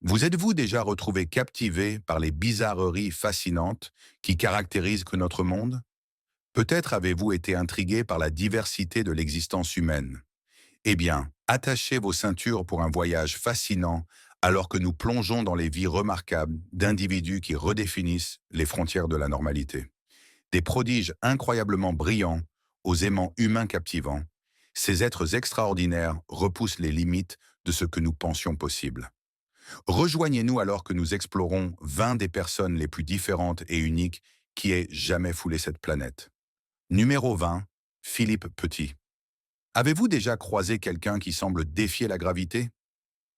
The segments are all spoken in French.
Vous êtes-vous déjà retrouvé captivé par les bizarreries fascinantes qui caractérisent que notre monde? Peut-être avez-vous été intrigué par la diversité de l'existence humaine. Eh bien, attachez vos ceintures pour un voyage fascinant alors que nous plongeons dans les vies remarquables d'individus qui redéfinissent les frontières de la normalité. Des prodiges incroyablement brillants aux aimants humains captivants, ces êtres extraordinaires repoussent les limites de ce que nous pensions possible. Rejoignez-nous alors que nous explorons 20 des personnes les plus différentes et uniques qui aient jamais foulé cette planète. Numéro 20, Philippe Petit. Avez-vous déjà croisé quelqu'un qui semble défier la gravité?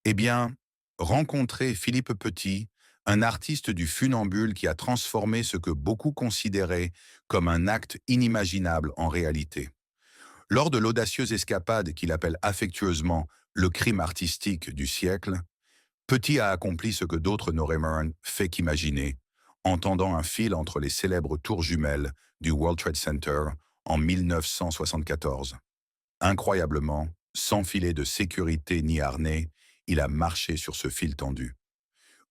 Eh bien, rencontrez Philippe Petit, un artiste du funambule qui a transformé ce que beaucoup considéraient comme un acte inimaginable en réalité. Lors de l'audacieuse escapade qu'il appelle affectueusement le crime artistique du siècle, Petit a accompli ce que d'autres n'auraient même fait qu'imaginer, en tendant un fil entre les célèbres tours jumelles du World Trade Center en 1974. Incroyablement, sans filet de sécurité ni harnais, il a marché sur ce fil tendu.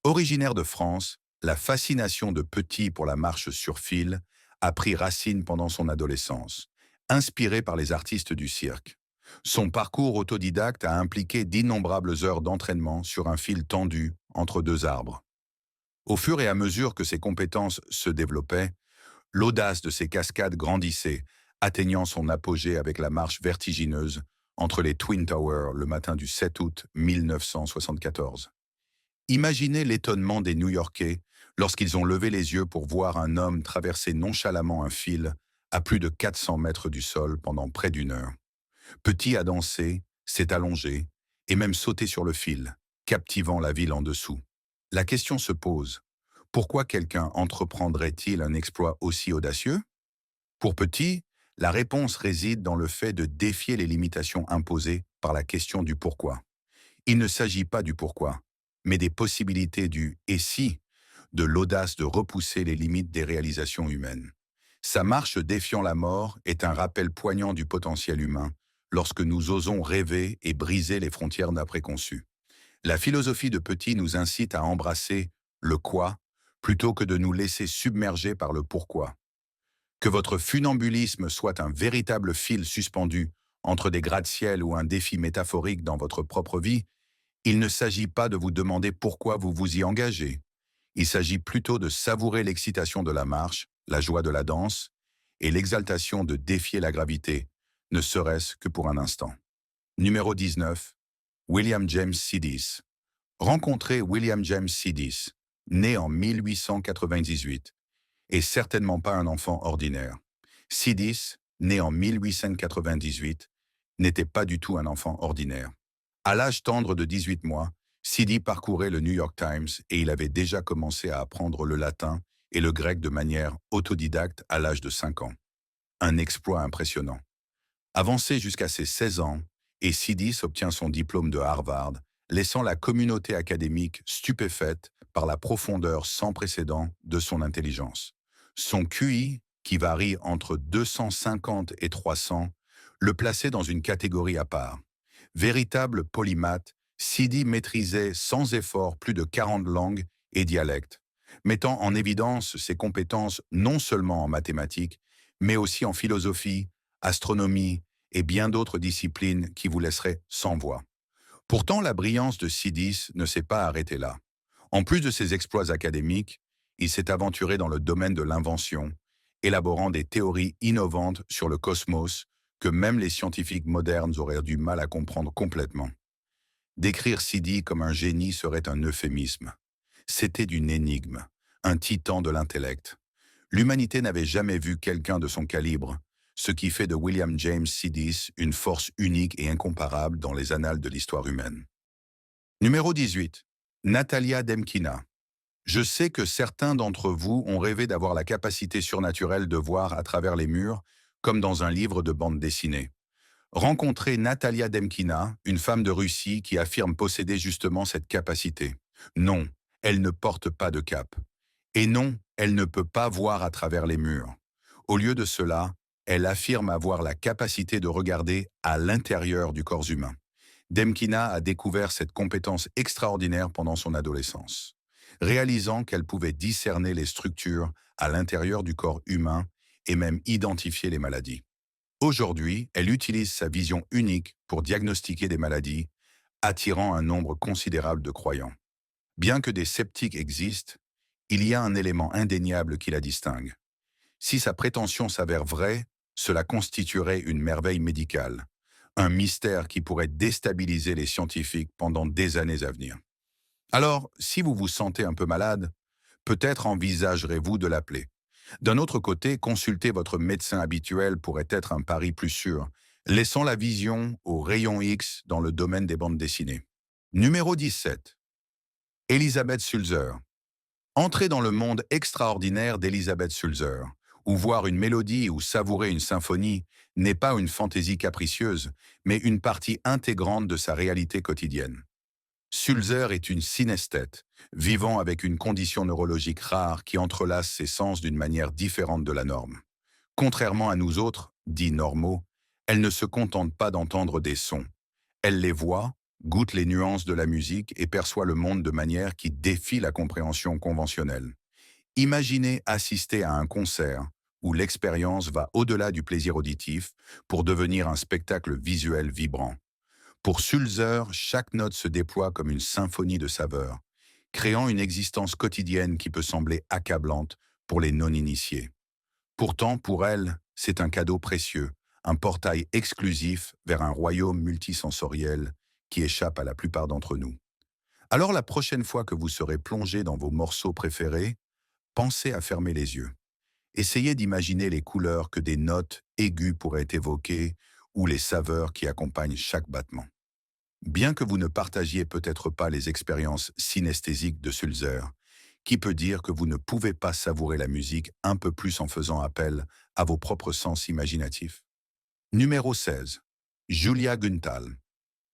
Originaire de France, la fascination de Petit pour la marche sur fil a pris racine pendant son adolescence, inspiré par les artistes du cirque. Son parcours autodidacte a impliqué d'innombrables heures d'entraînement sur un fil tendu entre deux arbres. Au fur et à mesure que ses compétences se développaient, l'audace de ses cascades grandissait, atteignant son apogée avec la marche vertigineuse entre les Twin Towers le matin du 7 août 1974. Imaginez l'étonnement des New-Yorkais lorsqu'ils ont levé les yeux pour voir un homme traverser nonchalamment un fil à plus de 400 mètres du sol pendant près d'une heure. Petit a dansé, s'est allongé et même sauté sur le fil, captivant la ville en dessous. La question se pose, pourquoi quelqu'un entreprendrait-il un exploit aussi audacieux? Pour Petit, la réponse réside dans le fait de défier les limitations imposées par la question du pourquoi. Il ne s'agit pas du pourquoi, mais des possibilités du « et si », de l'audace de repousser les limites des réalisations humaines. Sa marche défiant la mort est un rappel poignant du potentiel humain lorsque nous osons rêver et briser les frontières d'un préconçu. La philosophie de Petit nous incite à embrasser le quoi plutôt que de nous laisser submerger par le pourquoi. Que votre funambulisme soit un véritable fil suspendu entre des gratte-ciel ou un défi métaphorique dans votre propre vie, il ne s'agit pas de vous demander pourquoi vous vous y engagez. Il s'agit plutôt de savourer l'excitation de la marche, la joie de la danse et l'exaltation de défier la gravité, ne serait-ce que pour un instant. Numéro 19. William James Sidis. Rencontrez William James Sidis, né en 1898, et certainement pas un enfant ordinaire. Sidis, né en 1898, n'était pas du tout un enfant ordinaire. À l'âge tendre de 18 mois, Sidi parcourait le New York Times et il avait déjà commencé à apprendre le latin et le grec de manière autodidacte à l'âge de 5 ans. Un exploit impressionnant. Avancé jusqu'à ses 16 ans, et Sidis obtient son diplôme de Harvard, laissant la communauté académique stupéfaite par la profondeur sans précédent de son intelligence. Son QI, qui varie entre 250 et 300, le plaçait dans une catégorie à part. Véritable polymathe, Sidi maîtrisait sans effort plus de 40 langues et dialectes, mettant en évidence ses compétences non seulement en mathématiques, mais aussi en philosophie, astronomie et bien d'autres disciplines qui vous laisseraient sans voix. Pourtant, la brillance de Sidis ne s'est pas arrêtée là. En plus de ses exploits académiques, il s'est aventuré dans le domaine de l'invention, élaborant des théories innovantes sur le cosmos que même les scientifiques modernes auraient du mal à comprendre complètement. Décrire Sidi comme un génie serait un euphémisme. C'était une énigme, un titan de l'intellect. L'humanité n'avait jamais vu quelqu'un de son calibre, ce qui fait de William James Sidis une force unique et incomparable dans les annales de l'histoire humaine. Numéro 18. Natalia Demkina. Je sais que certains d'entre vous ont rêvé d'avoir la capacité surnaturelle de voir à travers les murs, comme dans un livre de bande dessinée. Rencontrez Natalia Demkina, une femme de Russie qui affirme posséder justement cette capacité. Non, elle ne porte pas de cape. Et non, elle ne peut pas voir à travers les murs. Au lieu de cela, elle affirme avoir la capacité de regarder à l'intérieur du corps humain. Demkina a découvert cette compétence extraordinaire pendant son adolescence, réalisant qu'elle pouvait discerner les structures à l'intérieur du corps humain et même identifier les maladies. Aujourd'hui, elle utilise sa vision unique pour diagnostiquer des maladies, attirant un nombre considérable de croyants. Bien que des sceptiques existent, il y a un élément indéniable qui la distingue. Si sa prétention s'avère vraie, cela constituerait une merveille médicale, un mystère qui pourrait déstabiliser les scientifiques pendant des années à venir. Alors, si vous vous sentez un peu malade, peut-être envisagerez-vous de l'appeler. D'un autre côté, consulter votre médecin habituel pourrait être un pari plus sûr, laissant la vision au rayon X dans le domaine des bandes dessinées. Numéro 17. Elisabeth Sulzer. Entrer dans le monde extraordinaire d'Elisabeth Sulzer, ou voir une mélodie ou savourer une symphonie, n'est pas une fantaisie capricieuse, mais une partie intégrante de sa réalité quotidienne. Sulzer est une synesthète, vivant avec une condition neurologique rare qui entrelace ses sens d'une manière différente de la norme. Contrairement à nous autres, dits normaux, elle ne se contente pas d'entendre des sons. Elle les voit, goûte les nuances de la musique et perçoit le monde de manière qui défie la compréhension conventionnelle. Imaginez assister à un concert où l'expérience va au-delà du plaisir auditif pour devenir un spectacle visuel vibrant. Pour Sulzer, chaque note se déploie comme une symphonie de saveurs, créant une existence quotidienne qui peut sembler accablante pour les non-initiés. Pourtant, pour elle, c'est un cadeau précieux, un portail exclusif vers un royaume multisensoriel qui échappe à la plupart d'entre nous. Alors la prochaine fois que vous serez plongé dans vos morceaux préférés, pensez à fermer les yeux. Essayez d'imaginer les couleurs que des notes aiguës pourraient évoquer ou les saveurs qui accompagnent chaque battement. Bien que vous ne partagiez peut-être pas les expériences synesthésiques de Sulzer, qui peut dire que vous ne pouvez pas savourer la musique un peu plus en faisant appel à vos propres sens imaginatifs? Numéro 16. Julia Gunthal.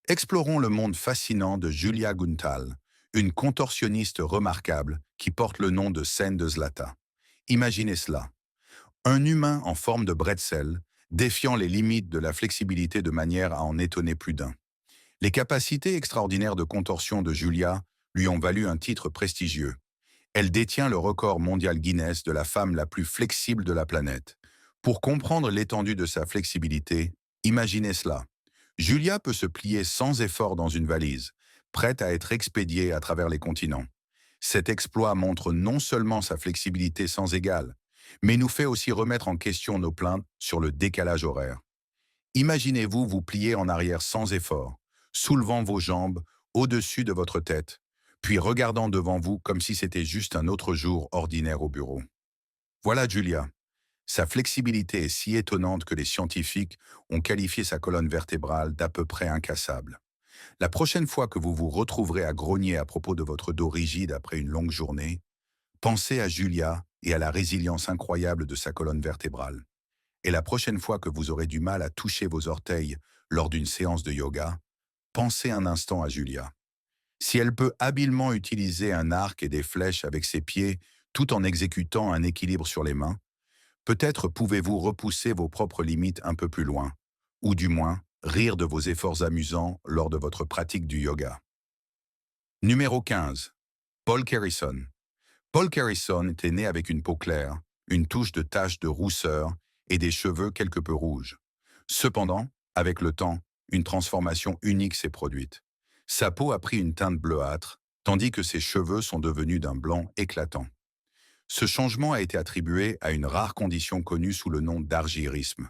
Explorons le monde fascinant de Julia Gunthal, une contorsionniste remarquable qui porte le nom de Scène de Zlata. Imaginez cela. Un humain en forme de bretzel, défiant les limites de la flexibilité de manière à en étonner plus d'un. Les capacités extraordinaires de contorsion de Julia lui ont valu un titre prestigieux. Elle détient le record mondial Guinness de la femme la plus flexible de la planète. Pour comprendre l'étendue de sa flexibilité, imaginez cela. Julia peut se plier sans effort dans une valise, prête à être expédiée à travers les continents. Cet exploit montre non seulement sa flexibilité sans égale, mais nous fait aussi remettre en question nos plaintes sur le décalage horaire. Imaginez-vous vous plier en arrière sans effort, soulevant vos jambes au-dessus de votre tête, puis regardant devant vous comme si c'était juste un autre jour ordinaire au bureau. Voilà Julia. Sa flexibilité est si étonnante que les scientifiques ont qualifié sa colonne vertébrale d'à peu près incassable. La prochaine fois que vous vous retrouverez à grogner à propos de votre dos rigide après une longue journée, pensez à Julia et à la résilience incroyable de sa colonne vertébrale. Et la prochaine fois que vous aurez du mal à toucher vos orteils lors d'une séance de yoga, pensez un instant à Julia. Si elle peut habilement utiliser un arc et des flèches avec ses pieds tout en exécutant un équilibre sur les mains, peut-être pouvez-vous repousser vos propres limites un peu plus loin, ou du moins rire de vos efforts amusants lors de votre pratique du yoga. Numéro 15. Paul Carrison. Paul Carrison était né avec une peau claire, une touche de taches de rousseur et des cheveux quelque peu rouges. Cependant, avec le temps, une transformation unique s'est produite. Sa peau a pris une teinte bleuâtre, tandis que ses cheveux sont devenus d'un blanc éclatant. Ce changement a été attribué à une rare condition connue sous le nom d'argyrisme,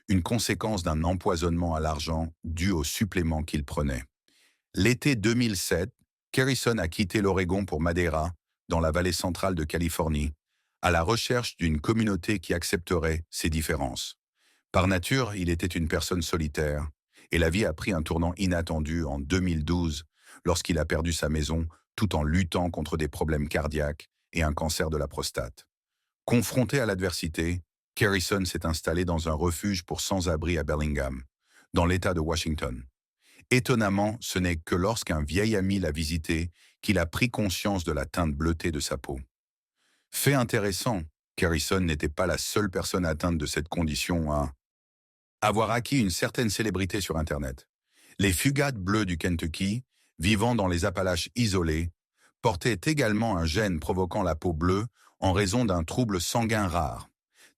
une conséquence d'un empoisonnement à l'argent dû aux suppléments qu'il prenait. L'été 2007, Carrison a quitté l'Oregon pour Madeira, dans la vallée centrale de Californie, à la recherche d'une communauté qui accepterait ses différences. Par nature, il était une personne solitaire, et la vie a pris un tournant inattendu en 2012, lorsqu'il a perdu sa maison tout en luttant contre des problèmes cardiaques et un cancer de la prostate. Confronté à l'adversité, Carrison s'est installé dans un refuge pour sans-abri à Bellingham, dans l'État de Washington. Étonnamment, ce n'est que lorsqu'un vieil ami l'a visité qu'il a pris conscience de la teinte bleutée de sa peau. Fait intéressant, Carrison n'était pas la seule personne atteinte de cette condition à avoir acquis une certaine célébrité sur Internet. Les fugates bleus du Kentucky, vivant dans les Appalaches isolées, portaient également un gène provoquant la peau bleue en raison d'un trouble sanguin rare.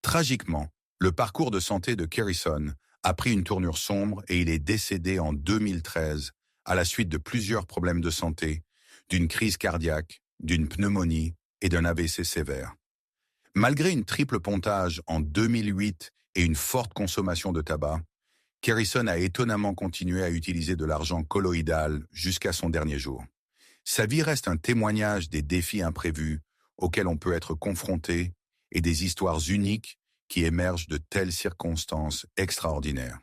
Tragiquement, le parcours de santé de Kerrison a pris une tournure sombre et il est décédé en 2013 à la suite de plusieurs problèmes de santé, d'une crise cardiaque, d'une pneumonie et d'un AVC sévère. Malgré une triple pontage en 2008 et une forte consommation de tabac, Kerrison a étonnamment continué à utiliser de l'argent colloïdal jusqu'à son dernier jour. Sa vie reste un témoignage des défis imprévus auxquels on peut être confronté et des histoires uniques qui émergent de telles circonstances extraordinaires.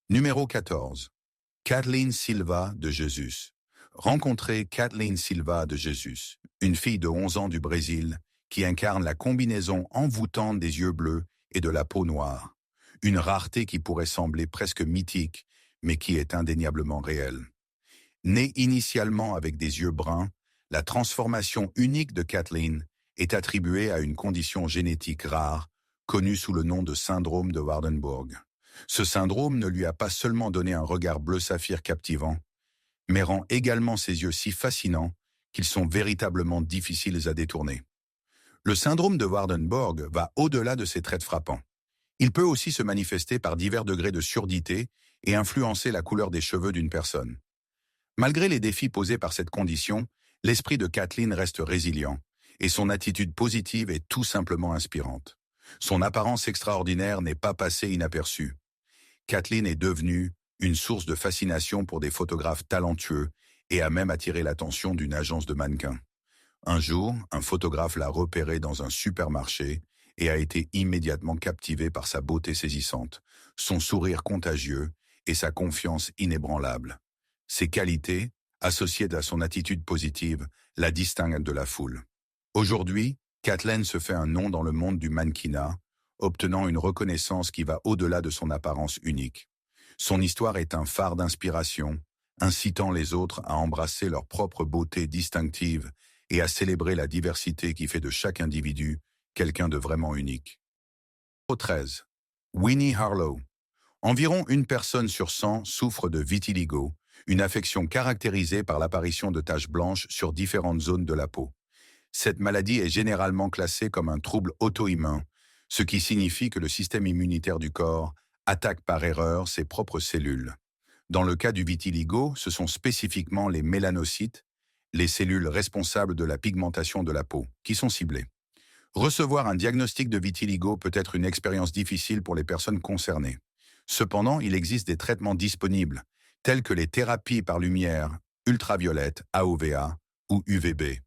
Numéro 14. Kathleen Silva de Jesus. Rencontrez Kathleen Silva de Jesus, une fille de 11 ans du Brésil qui incarne la combinaison envoûtante des yeux bleus et de la peau noire. Une rareté qui pourrait sembler presque mythique, mais qui est indéniablement réelle. Née initialement avec des yeux bruns, la transformation unique de Kathleen est attribuée à une condition génétique rare, connue sous le nom de syndrome de Waardenburg. Ce syndrome ne lui a pas seulement donné un regard bleu saphir captivant, mais rend également ses yeux si fascinants qu'ils sont véritablement difficiles à détourner. Le syndrome de Waardenburg va au-delà de ces traits frappants. Il peut aussi se manifester par divers degrés de surdité et influencer la couleur des cheveux d'une personne. Malgré les défis posés par cette condition, l'esprit de Kathleen reste résilient et son attitude positive est tout simplement inspirante. Son apparence extraordinaire n'est pas passée inaperçue. Kathleen est devenue une source de fascination pour des photographes talentueux et a même attiré l'attention d'une agence de mannequins. Un jour, un photographe l'a repérée dans un supermarché et a été immédiatement captivé par sa beauté saisissante, son sourire contagieux et sa confiance inébranlable. Ces qualités, associées à son attitude positive, la distinguent de la foule. Aujourd'hui, Kathleen se fait un nom dans le monde du mannequinat, obtenant une reconnaissance qui va au-delà de son apparence unique. Son histoire est un phare d'inspiration, incitant les autres à embrasser leur propre beauté distinctive et à célébrer la diversité qui fait de chaque individu quelqu'un de vraiment unique. Numéro 13. Winnie Harlow. Environ 1 personne sur 100 souffre de vitiligo, une affection caractérisée par l'apparition de taches blanches sur différentes zones de la peau. Cette maladie est généralement classée comme un trouble auto-immun, ce qui signifie que le système immunitaire du corps attaque par erreur ses propres cellules. Dans le cas du vitiligo, ce sont spécifiquement les mélanocytes, les cellules responsables de la pigmentation de la peau, qui sont ciblées. Recevoir un diagnostic de vitiligo peut être une expérience difficile pour les personnes concernées. Cependant, il existe des traitements disponibles, tels que les thérapies par lumière ultraviolette, AOVA ou UVB.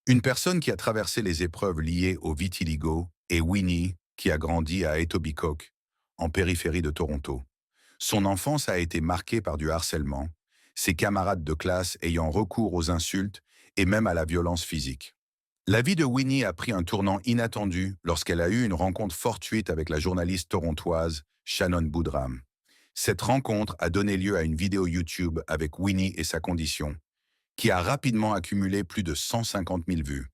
Une personne qui a traversé les épreuves liées au vitiligo est Winnie, qui a grandi à Etobicoke, en périphérie de Toronto. Son enfance a été marquée par du harcèlement, ses camarades de classe ayant recours aux insultes et même à la violence physique. La vie de Winnie a pris un tournant inattendu lorsqu'elle a eu une rencontre fortuite avec la journaliste torontoise Shannon Boodram. Cette rencontre a donné lieu à une vidéo YouTube avec Winnie et sa condition, qui a rapidement accumulé plus de 150 000 vues.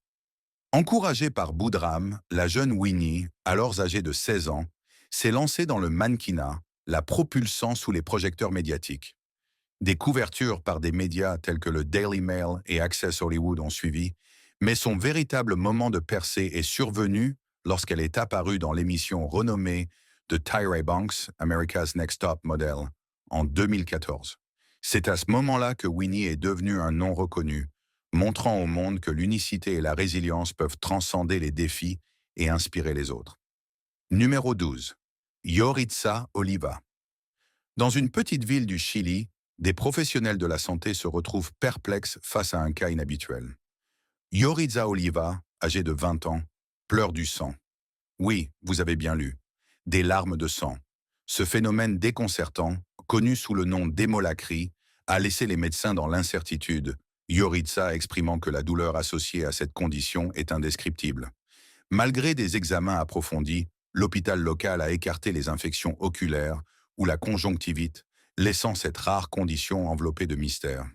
Encouragée par Boodram, la jeune Winnie, alors âgée de 16 ans, s'est lancée dans le mannequinat, la propulsant sous les projecteurs médiatiques. Des couvertures par des médias tels que le Daily Mail et Access Hollywood ont suivi, mais son véritable moment de percée est survenu lorsqu'elle est apparue dans l'émission renommée de Tyra Banks, America's Next Top Model, en 2014. C'est à ce moment-là que Winnie est devenue un nom reconnu, montrant au monde que l'unicité et la résilience peuvent transcender les défis et inspirer les autres. Numéro 12. Yoritza Oliva. Dans une petite ville du Chili, des professionnels de la santé se retrouvent perplexes face à un cas inhabituel. Yoritza Oliva, âgée de 20 ans, pleure du sang. Oui, vous avez bien lu. Des larmes de sang. Ce phénomène déconcertant, connu sous le nom d'hémolacrie, a laissé les médecins dans l'incertitude, Yoritza exprimant que la douleur associée à cette condition est indescriptible. Malgré des examens approfondis, l'hôpital local a écarté les infections oculaires ou la conjonctivite, laissant cette rare condition enveloppée de mystère.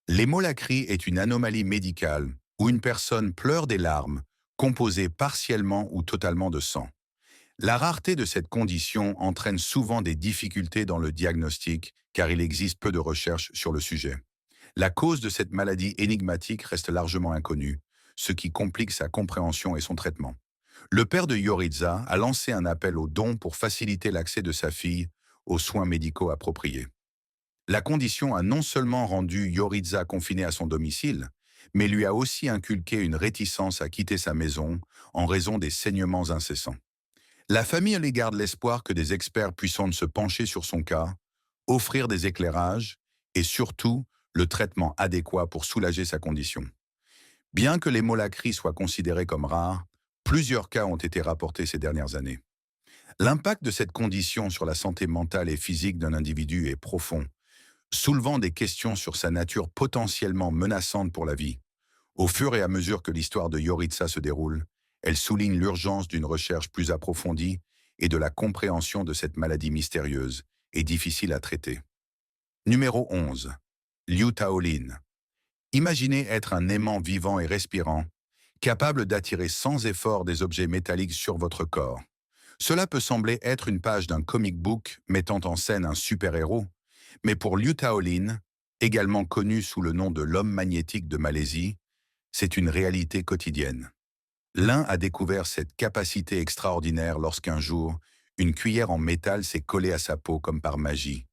L'hémolacrie est une anomalie médicale où une personne pleure des larmes, composées partiellement ou totalement de sang. La rareté de cette condition entraîne souvent des difficultés dans le diagnostic car il existe peu de recherches sur le sujet. La cause de cette maladie énigmatique reste largement inconnue, ce qui complique sa compréhension et son traitement. Le père de Yoriza a lancé un appel aux dons pour faciliter l'accès de sa fille aux soins médicaux appropriés. La condition a non seulement rendu Yoriza confiné à son domicile, mais lui a aussi inculqué une réticence à quitter sa maison en raison des saignements incessants. La famille lui garde l'espoir que des experts puissent se pencher sur son cas, offrir des éclairages et surtout le traitement adéquat pour soulager sa condition. Bien que l'hémolacrie soit considérée comme rare, plusieurs cas ont été rapportés ces dernières années. L'impact de cette condition sur la santé mentale et physique d'un individu est profond, soulevant des questions sur sa nature potentiellement menaçante pour la vie. Au fur et à mesure que l'histoire de Yoriza se déroule, elle souligne l'urgence d'une recherche plus approfondie et de la compréhension de cette maladie mystérieuse et difficile à traiter. Numéro 11. Liu Taolin. Imaginez être un aimant vivant et respirant, capable d'attirer sans effort des objets métalliques sur votre corps. Cela peut sembler être une page d'un comic book mettant en scène un super-héros, mais pour Liu Taolin, également connu sous le nom de l'homme magnétique de Malaisie, c'est une réalité quotidienne. L'un a découvert cette capacité extraordinaire lorsqu'un jour, une cuillère en métal s'est collée à sa peau comme par magie.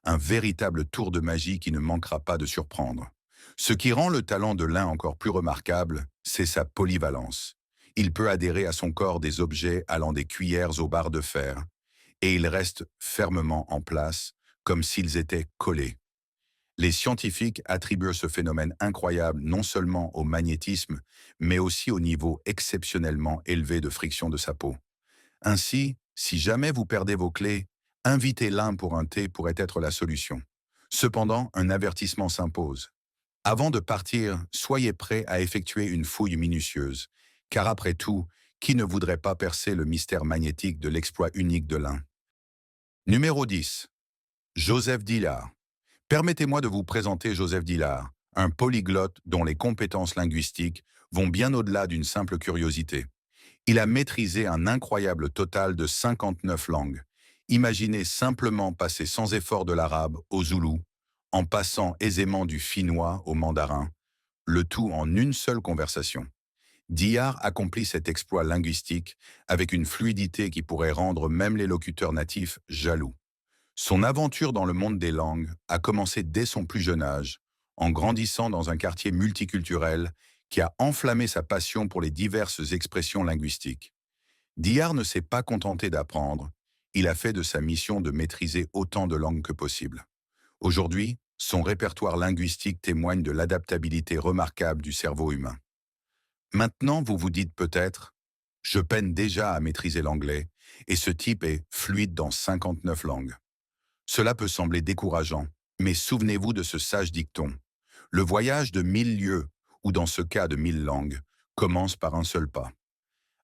Un véritable tour de magie qui ne manquera pas de surprendre. Ce qui rend le talent de l'un encore plus remarquable, c'est sa polyvalence. Il peut adhérer à son corps des objets allant des cuillères aux barres de fer, et ils restent fermement en place, comme s'ils étaient collés. Les scientifiques attribuent ce phénomène incroyable non seulement au magnétisme, mais aussi au niveau exceptionnellement élevé de friction de sa peau. Ainsi, si jamais vous perdez vos clés, inviter l'un pour un thé pourrait être la solution. Cependant, un avertissement s'impose. Avant de partir, soyez prêt à effectuer une fouille minutieuse, car après tout, qui ne voudrait pas percer le mystère magnétique de l'exploit unique de l'un? Numéro 10. Joseph Dillard. Permettez-moi de vous présenter Joseph Dillard, un polyglotte dont les compétences linguistiques vont bien au-delà d'une simple curiosité. Il a maîtrisé un incroyable total de 59 langues. Imaginez simplement passer sans effort de l'arabe au zoulou, en passant aisément du finnois au mandarin, le tout en une seule conversation. Dillard accomplit cet exploit linguistique avec une fluidité qui pourrait rendre même les locuteurs natifs jaloux. Son aventure dans le monde des langues a commencé dès son plus jeune âge, en grandissant dans un quartier multiculturel qui a enflammé sa passion pour les diverses expressions linguistiques. Dillard ne s'est pas contenté d'apprendre, il a fait de sa mission de maîtriser autant de langues que possible. Aujourd'hui, son répertoire linguistique témoigne de l'adaptabilité remarquable du cerveau humain. Maintenant, vous vous dites peut-être, je peine déjà à maîtriser l'anglais, et ce type est fluide dans 59 langues. Cela peut sembler décourageant, mais souvenez-vous de ce sage dicton. Le voyage de 1000 lieues, ou dans ce cas de 1000 langues, commence par un seul pas.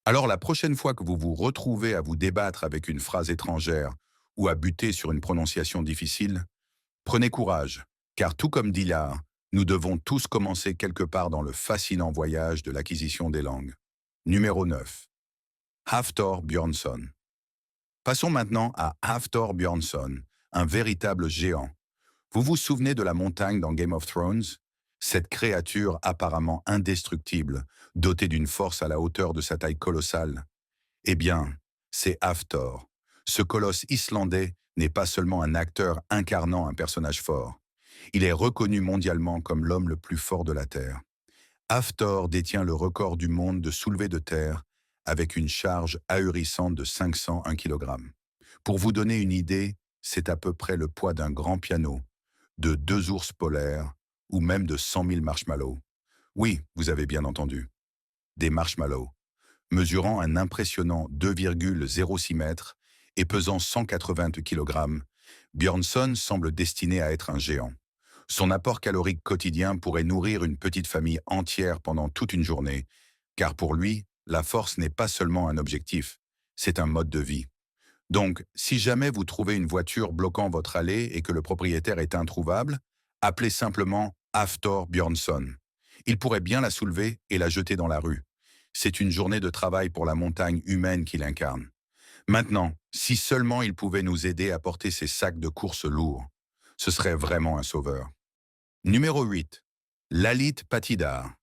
Alors la prochaine fois que vous vous retrouvez à vous débattre avec une phrase étrangère ou à buter sur une prononciation difficile, prenez courage, car tout comme Dillard, nous devons tous commencer quelque part dans le fascinant voyage de l'acquisition des langues. Numéro 9. Hafthor Björnsson. Passons maintenant à Hafthor Björnsson, un véritable géant. Vous vous souvenez de la montagne dans Game of Thrones? Cette créature apparemment indestructible, dotée d'une force à la hauteur de sa taille colossale. Eh bien, c'est Hafthor. Ce colosse islandais n'est pas seulement un acteur incarnant un personnage fort. Il est reconnu mondialement comme l'homme le plus fort de la Terre. Hafthor détient le record du monde de soulevé de terre avec une charge ahurissante de 501 kg. Pour vous donner une idée, c'est à peu près le poids d'un grand piano, de 2 ours polaires ou même de 100 000 marshmallows. Oui, vous avez bien entendu. Des marshmallows, mesurant un impressionnant 2,06 mètres et pesant 180 kg, Björnsson semble destiné à être un géant. Son apport calorique quotidien pourrait nourrir une petite famille entière pendant toute une journée, car pour lui, la force n'est pas seulement un objectif, c'est un mode de vie. Donc, si jamais vous trouvez une voiture bloquant votre allée et que le propriétaire est introuvable, appelez simplement Hafthor Björnsson. Il pourrait bien la soulever et la jeter dans la rue. C'est une journée de travail pour la montagne humaine qu'il incarne. Maintenant, si seulement il pouvait nous aider à porter ces sacs de course lourds, ce serait vraiment un sauveur. Numéro 8. Lalit Patidar.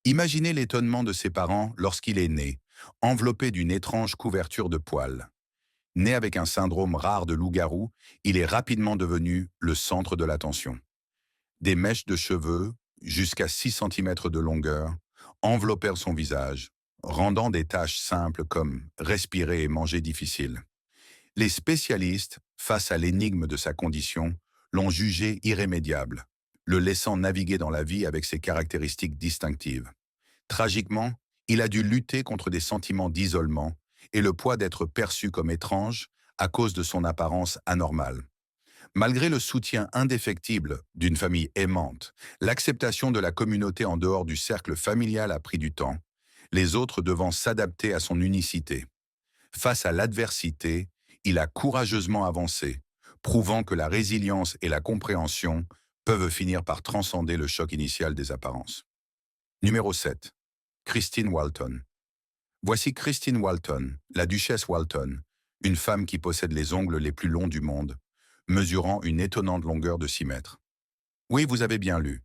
Imaginez l'étonnement de ses parents lorsqu'il est né, enveloppé d'une étrange couverture de poils. Né avec un syndrome rare de loup-garou, il est rapidement devenu le centre de l'attention. Des mèches de cheveux, jusqu'à 6 centimètres de longueur, enveloppèrent son visage, rendant des tâches simples comme respirer et manger difficiles. Les spécialistes, face à l'énigme de sa condition, l'ont jugé irrémédiable, le laissant naviguer dans la vie avec ses caractéristiques distinctives. Tragiquement, il a dû lutter contre des sentiments d'isolement et le poids d'être perçu comme étrange à cause de son apparence anormale. Malgré le soutien indéfectible d'une famille aimante, l'acceptation de la communauté en dehors du cercle familial a pris du temps, les autres devant s'adapter à son unicité. Face à l'adversité, il a courageusement avancé, prouvant que la résilience et la compréhension peuvent finir par transcender le choc initial des apparences. Numéro 7. Christine Walton. Voici Christine Walton, la duchesse Walton, une femme qui possède les ongles les plus longs du monde, mesurant une étonnante longueur de 6 mètres. Oui, vous avez bien lu.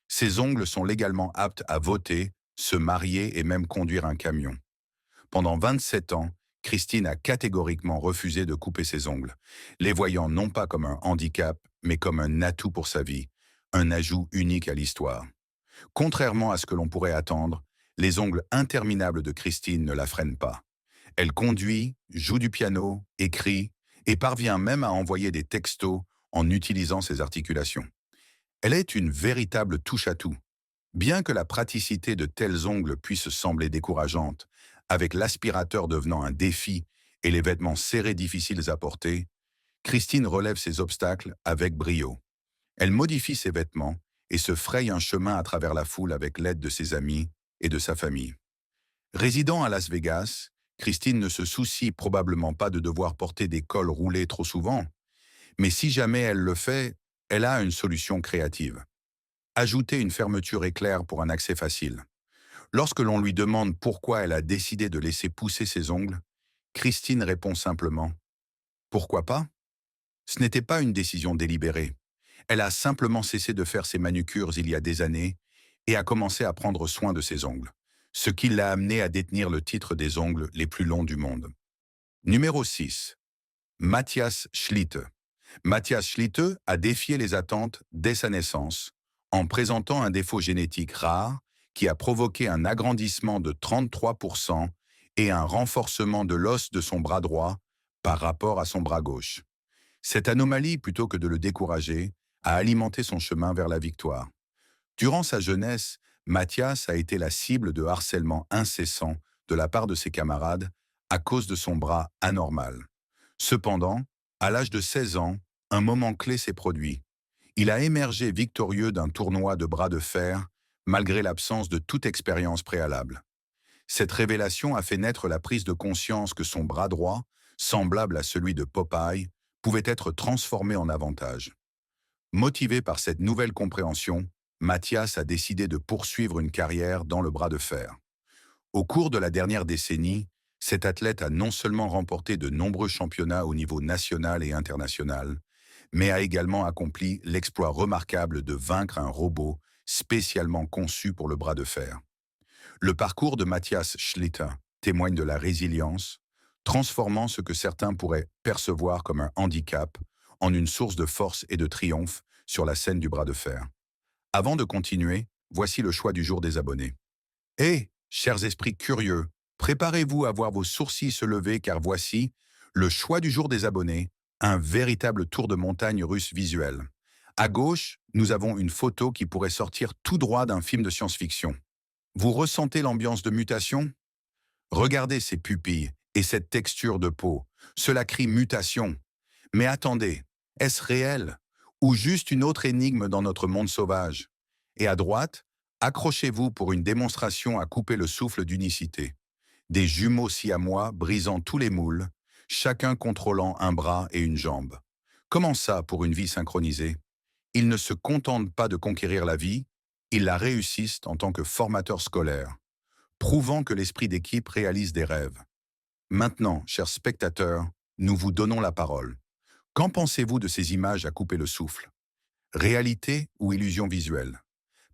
Ses ongles sont légalement aptes à voter, se marier et même conduire un camion. Pendant 27 ans, Christine a catégoriquement refusé de couper ses ongles, les voyant non pas comme un handicap, mais comme un atout pour sa vie, un ajout unique à l'histoire. Contrairement à ce que l'on pourrait attendre, les ongles interminables de Christine ne la freinent pas. Elle conduit, joue du piano, écrit et parvient même à envoyer des textos en utilisant ses articulations. Elle est une véritable touche-à-tout. Bien que la praticité de tels ongles puisse sembler décourageante, avec l'aspirateur devenant un défi et les vêtements serrés difficiles à porter, Christine relève ces obstacles avec brio. Elle modifie ses vêtements et se fraye un chemin à travers la foule avec l'aide de ses amis et de sa famille. Résidant à Las Vegas, Christine ne se soucie probablement pas de devoir porter des cols roulés trop souvent, mais si jamais elle le fait, elle a une solution créative. Ajouter une fermeture éclair pour un accès facile. Lorsque l'on lui demande pourquoi elle a décidé de laisser pousser ses ongles, Christine répond simplement « Pourquoi pas ?» Ce n'était pas une décision délibérée. Elle a simplement cessé de faire ses manucures il y a des années et a commencé à prendre soin de ses ongles, ce qui l'a amenée à détenir le titre des ongles les plus longs du monde. Numéro 6. Matthias Schlitte. Matthias Schlitte a défié les attentes dès sa naissance en présentant un défaut génétique rare qui a provoqué un agrandissement de 33% et un renforcement de l'os de son bras droit par rapport à son bras gauche. Cette anomalie, plutôt que de le décourager, a alimenté son chemin vers la victoire. Durant sa jeunesse, Matthias a été la cible de harcèlement incessant de la part de ses camarades à cause de son bras anormal. Cependant, à l'âge de 16 ans, un moment clé s'est produit. Il a émergé victorieux d'un tournoi de bras de fer, malgré l'absence de toute expérience préalable. Cette révélation a fait naître la prise de conscience que son bras droit, semblable à celui de Popeye, pouvait être transformé en avantage. Motivé par cette nouvelle compréhension, Matthias a décidé de poursuivre une carrière dans le bras de fer. Au cours de la dernière décennie, cet athlète a non seulement remporté de nombreux championnats au niveau national et international, mais a également accompli l'exploit remarquable de vaincre un robot spécialement conçu pour le bras de fer. Le parcours de Matthias Schlitter témoigne de la résilience, transformant ce que certains pourraient percevoir comme un handicap en une source de force et de triomphe sur la scène du bras de fer. Avant de continuer, voici le choix du jour des abonnés. Chers esprits curieux, préparez-vous à voir vos sourcils se lever car voici le choix du jour des abonnés, un véritable tour de montagne russe visuel. À gauche, nous avons une photo qui pourrait sortir tout droit d'un film de science-fiction. Vous ressentez l'ambiance de mutation? Regardez ces pupilles et cette texture de peau. Cela crie mutation. Mais attendez, est-ce réel? Ou juste une autre énigme dans notre monde sauvage? Et à droite, accrochez-vous pour une démonstration à couper le souffle d'unicité. Des jumeaux siamois brisant tous les moules, chacun contrôlant un bras et une jambe. Comment ça pour une vie synchronisée? Ils ne se contentent pas de conquérir la vie, ils la réussissent en tant que formateurs scolaires, prouvant que l'esprit d'équipe réalise des rêves. Maintenant, chers spectateurs, nous vous donnons la parole. Qu'en pensez-vous de ces images à couper le souffle? Réalité ou illusion visuelle?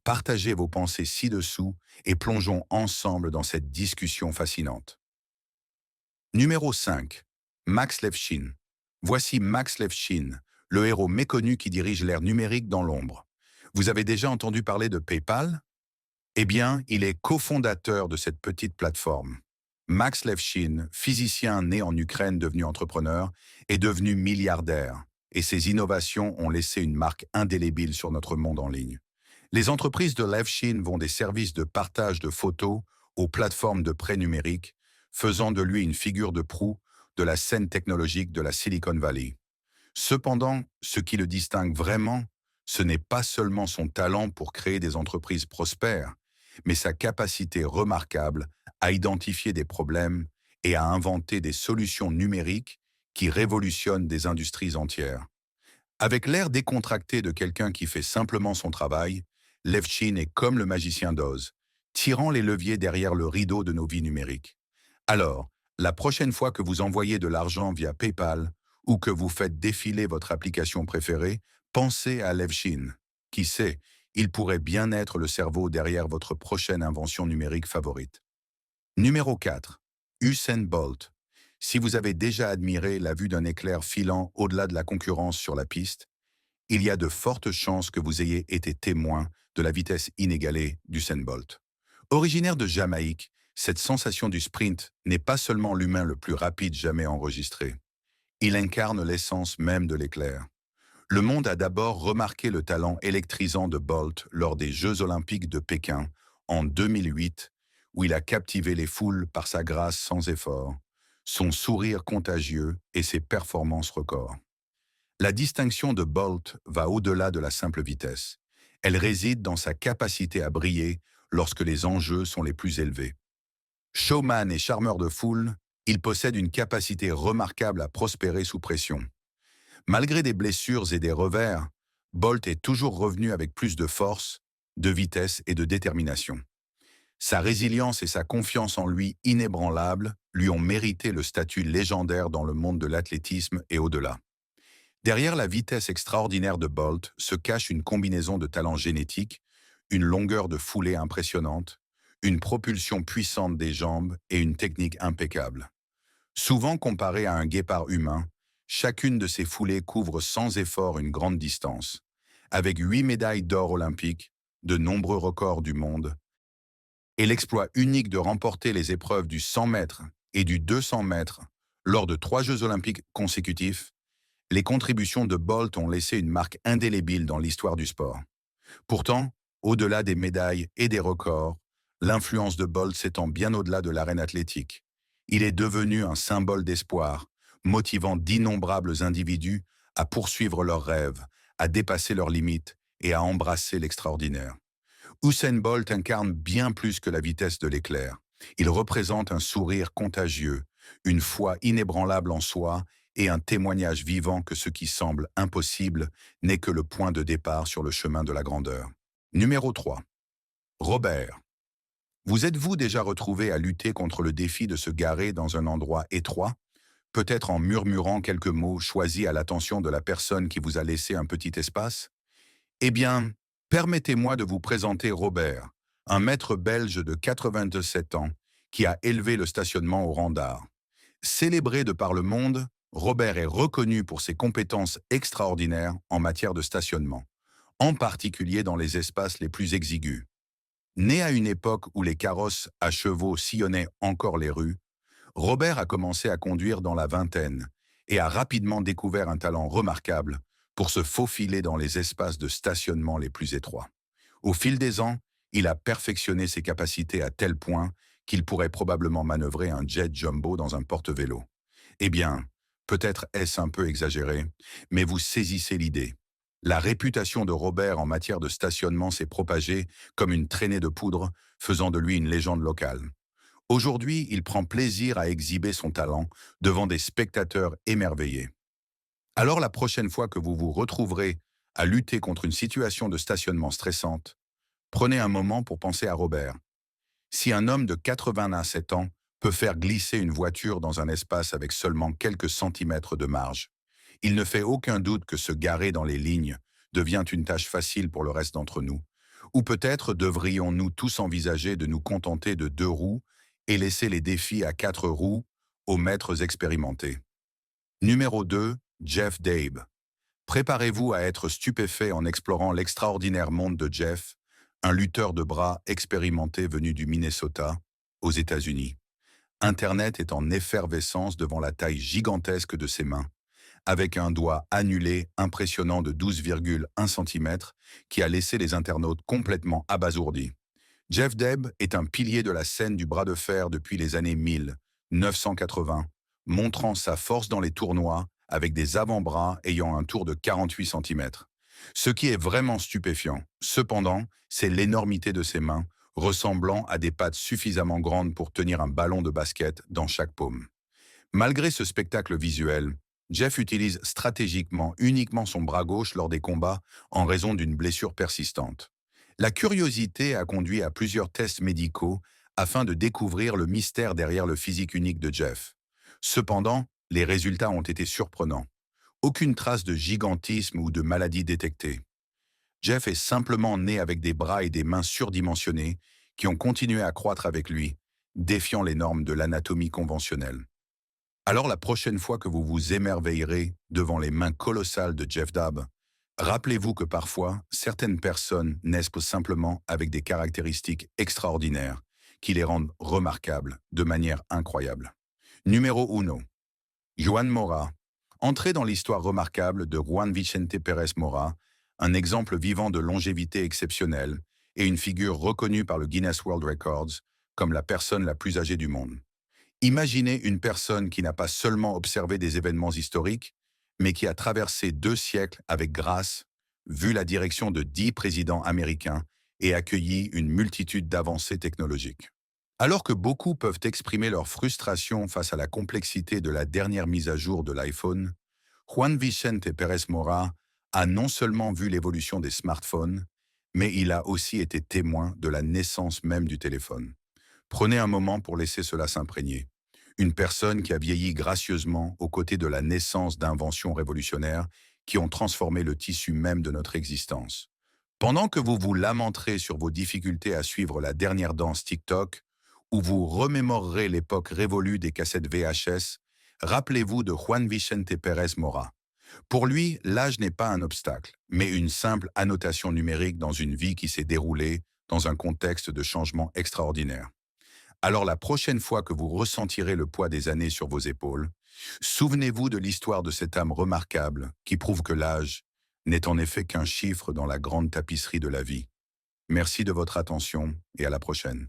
Partagez vos pensées ci-dessous et plongeons ensemble dans cette discussion fascinante. Numéro 5. Max Levchin. Voici Max Levchin, le héros méconnu qui dirige l'ère numérique dans l'ombre. Vous avez déjà entendu parler de PayPal? Eh bien, il est cofondateur de cette petite plateforme. Max Levchin, physicien né en Ukraine devenu entrepreneur, est devenu milliardaire. Et ses innovations ont laissé une marque indélébile sur notre monde en ligne. Les entreprises de Levchin vont des services de partage de photos aux plateformes de prêt numérique, faisant de lui une figure de proue de la scène technologique de la Silicon Valley. Cependant, ce qui le distingue vraiment, ce n'est pas seulement son talent pour créer des entreprises prospères, mais sa capacité remarquable à identifier des problèmes et à inventer des solutions numériques qui révolutionnent des industries entières. Avec l'air décontracté de quelqu'un qui fait simplement son travail, Levchin est comme le magicien d'Oz, tirant les leviers derrière le rideau de nos vies numériques. Alors, la prochaine fois que vous envoyez de l'argent via PayPal ou que vous faites défiler votre application préférée, pensez à Levchin. Qui sait, il pourrait bien être le cerveau derrière votre prochaine invention numérique favorite. Numéro 4. Usain Bolt. Si vous avez déjà admiré la vue d'un éclair filant au-delà de la concurrence sur la piste, il y a de fortes chances que vous ayez été témoin de la vitesse inégalée d'Usain Bolt. Originaire de Jamaïque, cette sensation du sprint n'est pas seulement l'humain le plus rapide jamais enregistré. Il incarne l'essence même de l'éclair. Le monde a d'abord remarqué le talent électrisant de Bolt lors des Jeux olympiques de Pékin en 2008, où il a captivé les foules par sa grâce sans effort, son sourire contagieux et ses performances records. La distinction de Bolt va au-delà de la simple vitesse. Elle réside dans sa capacité à briller lorsque les enjeux sont les plus élevés. Showman et charmeur de foule, il possède une capacité remarquable à prospérer sous pression. Malgré des blessures et des revers, Bolt est toujours revenu avec plus de force, de vitesse et de détermination. Sa résilience et sa confiance en lui inébranlable lui ont mérité le statut légendaire dans le monde de l'athlétisme et au-delà. Derrière la vitesse extraordinaire de Bolt se cache une combinaison de talents génétiques, une longueur de foulée impressionnante, une propulsion puissante des jambes et une technique impeccable. Souvent comparé à un guépard humain, chacune de ces foulées couvre sans effort une grande distance. Avec 8 médailles d'or olympiques, de nombreux records du monde, et l'exploit unique de remporter les épreuves du 100 mètres et du 200 mètres lors de 3 Jeux olympiques consécutifs, les contributions de Bolt ont laissé une marque indélébile dans l'histoire du sport. Pourtant, au-delà des médailles et des records, l'influence de Bolt s'étend bien au-delà de l'arène athlétique. Il est devenu un symbole d'espoir, motivant d'innombrables individus à poursuivre leurs rêves, à dépasser leurs limites et à embrasser l'extraordinaire. Usain Bolt incarne bien plus que la vitesse de l'éclair. Il représente un sourire contagieux, une foi inébranlable en soi et un témoignage vivant que ce qui semble impossible n'est que le point de départ sur le chemin de la grandeur. Numéro 3. Robert. Vous êtes-vous déjà retrouvé à lutter contre le défi de se garer dans un endroit étroit, peut-être en murmurant quelques mots choisis à l'attention de la personne qui vous a laissé un petit espace? Eh bien, permettez-moi de vous présenter Robert, un maître belge de 87 ans qui a élevé le stationnement au rang d'art. Célébré de par le monde, Robert est reconnu pour ses compétences extraordinaires en matière de stationnement, en particulier dans les espaces les plus exigus. Né à une époque où les carrosses à chevaux sillonnaient encore les rues, Robert a commencé à conduire dans la vingtaine et a rapidement découvert un talent remarquable pour se faufiler dans les espaces de stationnement les plus étroits. Au fil des ans, il a perfectionné ses capacités à tel point qu'il pourrait probablement manœuvrer un jet jumbo dans un porte-vélo. Eh bien, peut-être est-ce un peu exagéré, mais vous saisissez l'idée. La réputation de Robert en matière de stationnement s'est propagée comme une traînée de poudre, faisant de lui une légende locale. Aujourd'hui, il prend plaisir à exhiber son talent devant des spectateurs émerveillés. Alors la prochaine fois que vous vous retrouverez à lutter contre une situation de stationnement stressante, prenez un moment pour penser à Robert. Si un homme de 87 ans peut faire glisser une voiture dans un espace avec seulement quelques centimètres de marge. Il ne fait aucun doute que se garer dans les lignes devient une tâche facile pour le reste d'entre nous. Ou peut-être devrions-nous tous envisager de nous contenter de 2 roues et laisser les défis à 4 roues aux maîtres expérimentés. Numéro 2, Jeff Dabe. Préparez-vous à être stupéfait en explorant l'extraordinaire monde de Jeff, un lutteur de bras expérimenté venu du Minnesota, aux États-Unis. Internet est en effervescence devant la taille gigantesque de ses mains, avec un doigt annulé impressionnant de 12,1 cm qui a laissé les internautes complètement abasourdis. Jeff Dabe est un pilier de la scène du bras de fer depuis les années 1980, montrant sa force dans les tournois avec des avant-bras ayant un tour de 48 cm. Ce qui est vraiment stupéfiant, cependant, c'est l'énormité de ses mains, ressemblant à des pattes suffisamment grandes pour tenir un ballon de basket dans chaque paume. Malgré ce spectacle visuel, Jeff utilise stratégiquement uniquement son bras gauche lors des combats en raison d'une blessure persistante. La curiosité a conduit à plusieurs tests médicaux afin de découvrir le mystère derrière le physique unique de Jeff. Cependant, les résultats ont été surprenants. Aucune trace de gigantisme ou de maladie détectée. Jeff est simplement né avec des bras et des mains surdimensionnés qui ont continué à croître avec lui, défiant les normes de l'anatomie conventionnelle. Alors la prochaine fois que vous vous émerveillerez devant les mains colossales de Jeff Dabe, rappelez-vous que parfois, certaines personnes naissent simplement avec des caractéristiques extraordinaires qui les rendent remarquables de manière incroyable. Numéro 1. Juan Mora. Entrez dans l'histoire remarquable de Juan Vicente Pérez Mora, un exemple vivant de longévité exceptionnelle et une figure reconnue par le Guinness World Records comme la personne la plus âgée du monde. Imaginez une personne qui n'a pas seulement observé des événements historiques, mais qui a traversé 2 siècles avec grâce, vu la direction de 10 présidents américains et accueilli une multitude d'avancées technologiques. Alors que beaucoup peuvent exprimer leur frustration face à la complexité de la dernière mise à jour de l'iPhone, Juan Vicente Pérez Mora a non seulement vu l'évolution des smartphones, mais il a aussi été témoin de la naissance même du téléphone. Prenez un moment pour laisser cela s'imprégner. Une personne qui a vieilli gracieusement aux côtés de la naissance d'inventions révolutionnaires qui ont transformé le tissu même de notre existence. Pendant que vous vous lamenterez sur vos difficultés à suivre la dernière danse TikTok, ou vous remémorerez l'époque révolue des cassettes VHS, rappelez-vous de Juan Vicente Pérez Mora. Pour lui, l'âge n'est pas un obstacle, mais une simple annotation numérique dans une vie qui s'est déroulée dans un contexte de changement extraordinaire. Alors la prochaine fois que vous ressentirez le poids des années sur vos épaules, souvenez-vous de l'histoire de cette âme remarquable qui prouve que l'âge n'est en effet qu'un chiffre dans la grande tapisserie de la vie. Merci de votre attention et à la prochaine.